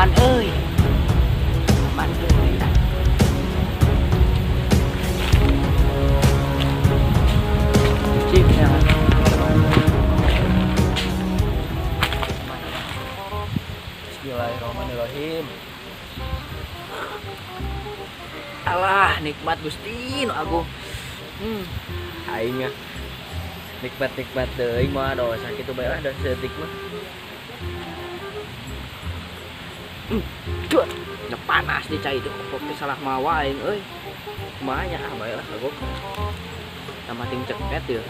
aman euy. Aman euy. Chipnya. Bismillahirrahmanirrahim. Alah nikmat Gusti nu agung. Aing ya. Nikmat deui mah dosa kitu bae ada setik mah. Cuh, panas di cai itu kok salah mawa aing euy. Kumaha nya bae lah agung. Sama ting ceket ya.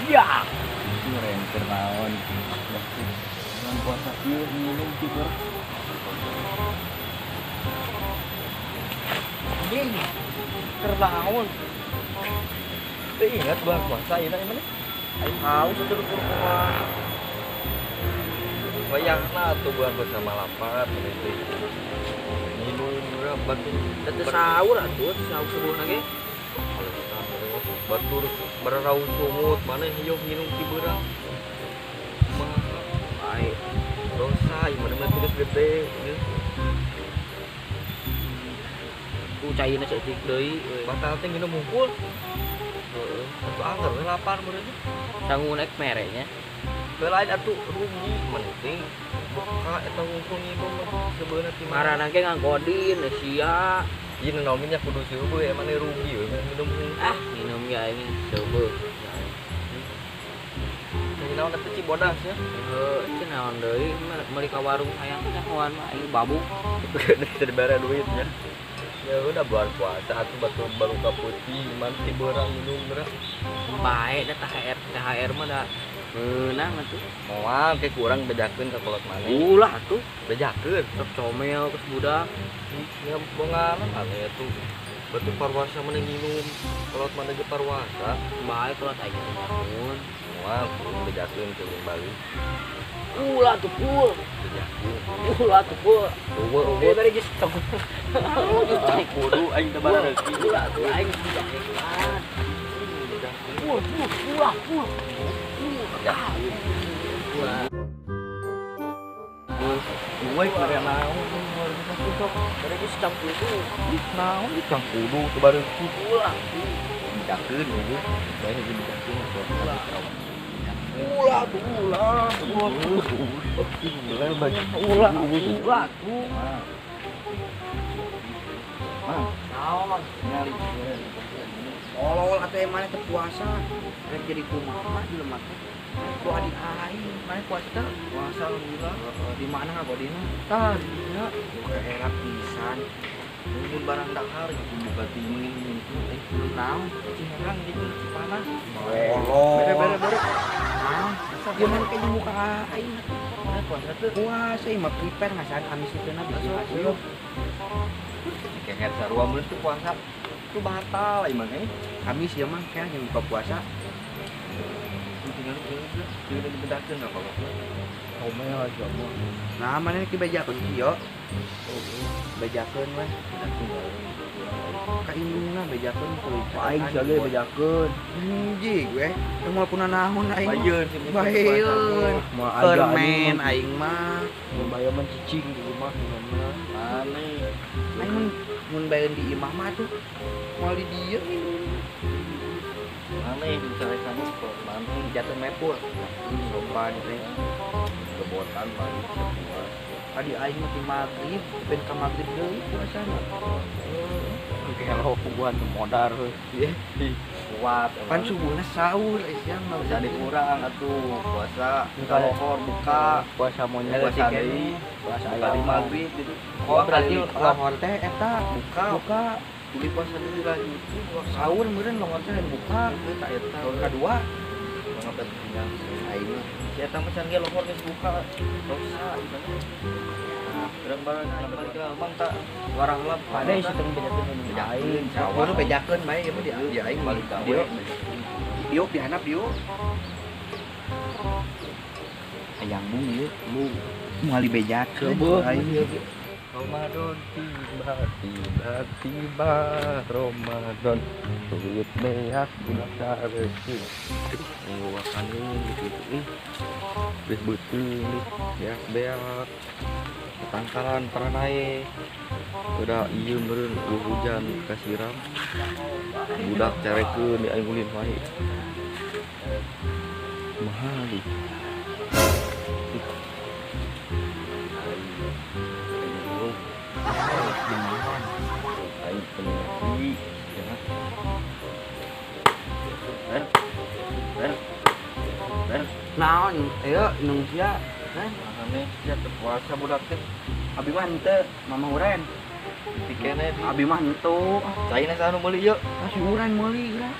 Ya, Keren naon. Bulan puasa ieu minum tiba. anjing. Ternaon. Teu ingat bulan puasa ieu mana? Aing haus udah kurang. Wayahna atuh bulan puasa malapat itu. Minum berapa tuh? Teu sahur atuh, sahur subuh ge. Batur berarau sumut mana hiyo minum ti beurang. Baik. Dosa ieu mah tugas gede. Ku cairna ceutik deui euy. Batal teh minum hungkul. Heeh, atuh anggar we lapar meureun. Sangu naik merenya. Teu lain atuh rugi penting buka eta hungkul minum mah sebeuna ti Marana ge nganggodin sia. Ieu nominya kudu seueuh emang rugi we minum hungkul. Ah, minum ya ini coba. Naon atuh Cibodas ya. Teu naon deui meuli ka warung hayang teh hoan mah aing babuk. Kita dibere duitnya. Ya udah bulan puasa atuh batur baru ka putih manti beurang minum beurang. Bae da THR mah da meunang atuh. Moal ke kurang bejakeun ka kolot maneh. Ulah atuh, Bejakeun. sok comel geus budak. Ya bongaran ane atuh. Batur parwasa maneh minum. Kolot maneh ge parwasa. Bae kalau aing nyamun. Moal bejakeun ke Bali. Ulah tuh pul. Bejakeun. Ulah tuh pul. Eueuh Dari geus cok. kudu aing teh bara rezeki. Ulah tuh aing budak ikhlas. Ulah. Uwe kare naon Dari geus campur itu. naon ikang kudu teu bara rezeki. Ulah. Bejakeun ieu. Bae hiji bejakeun Ulah tuh ulah. Bener banyak Ulah tuh. Naon? Nyali. Olol atuh emang teh puasa. Rek jadi kumaha jelema teh. Ku adik aing, mana puasa teh? Puasa alhamdulillah. Di mana ngagodina? Tah, di dinya. Buka era pisan. Mun barang dahar gitu buka timing itu belum naon. Ciherang gitu Cipanas. Olol. Bere. Naon? Gimana kayak di muka aing? Mana puasa teh? Puasa mah prepare ngasan Kamis itu na bisa hasil. Keher sarua mun teu puasa tu batal imang Kamis ya mah kayak yang buka puasa. tinggal dibedakeun apa kok. Omel aja mah. Nah, mana ki bejakeun ki yo? Bejakeun mah. Ka indungna bejakeun kuy. Aing sale bejakeun. Anjing gue, mau puna naon aing. Bayeun sih. Bayeun. Permen aing mah. Bayar mah cicing di rumah gimana? Aneh. Aing mun bayeun di imah mah tuh. Moal di dieu minum. Aneh dicari kamu kok mantung Jatuh mepur. sopan teh. Kebotan balik semua. Tadi aing mah ti magrib, ben ka magrib deui puasana. Kalau kubuan modar Ieu kuat kan subuhna sahur siang mah jadi kurang atuh puasa lohor buka puasa monyet puasa deui puasa buka di maghrib gitu. Oh berarti lohor teh eta buka Tuli puasa deui lanjut sahur meureun lohor teh buka eta eta tahun kedua ngabet kenyang aing si eta mah can ge lohor geus buka dosa ibadah barang-barang lambat ke abang tak warang lap pada isi teu bejakeun Bejakeun, sawah nu bejakeun bae ieu mah di aing balik gawe diuk dihanap diuk hayang bung ieu bung moal dibejakeun aing Ramadan tiba Ramadan turut beak budak resin akan gitu betul nih beak tangkalan peranai udah iya meureun hujan kasiram budak carekeun di aing ulin wae mahal di naon ieu Indonesia aneh ya puasa budak teh abi mah henteu mama uren tikene di abi mah henteu caina sanu meuli yeuh si uren meuli geura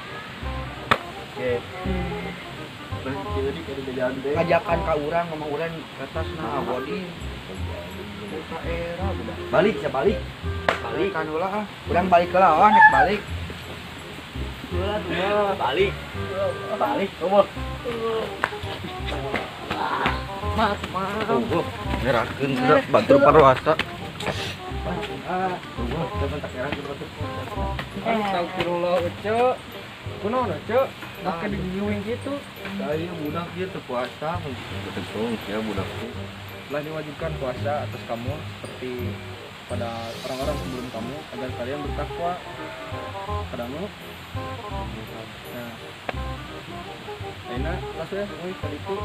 oke berarti kada jalan teh ngajakan ka urang mama uren atasna abodi ka era budak balik ya balik balik kan ulah urang balik heula oh nek balik ulah tuh balik balik tuh maaf ngerakeun sudah batur parwasa astagfirullah ceu kunaon ceu make digiwing kitu saya budak dia teu puasa betul ya budak teh telah diwajibkan puasa atas kamu seperti pada orang-orang sebelum kamu agar kalian bertakwa padamu. Nah, enak langsung ya, tadi itu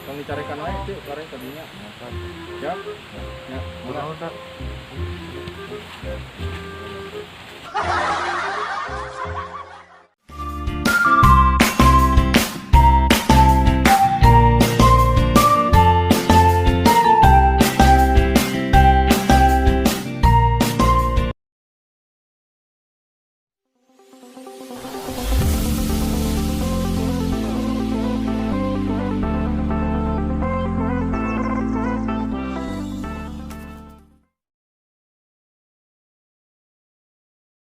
kalau dicarikan wae itu kare tadinya. Siap? Ya, mulai.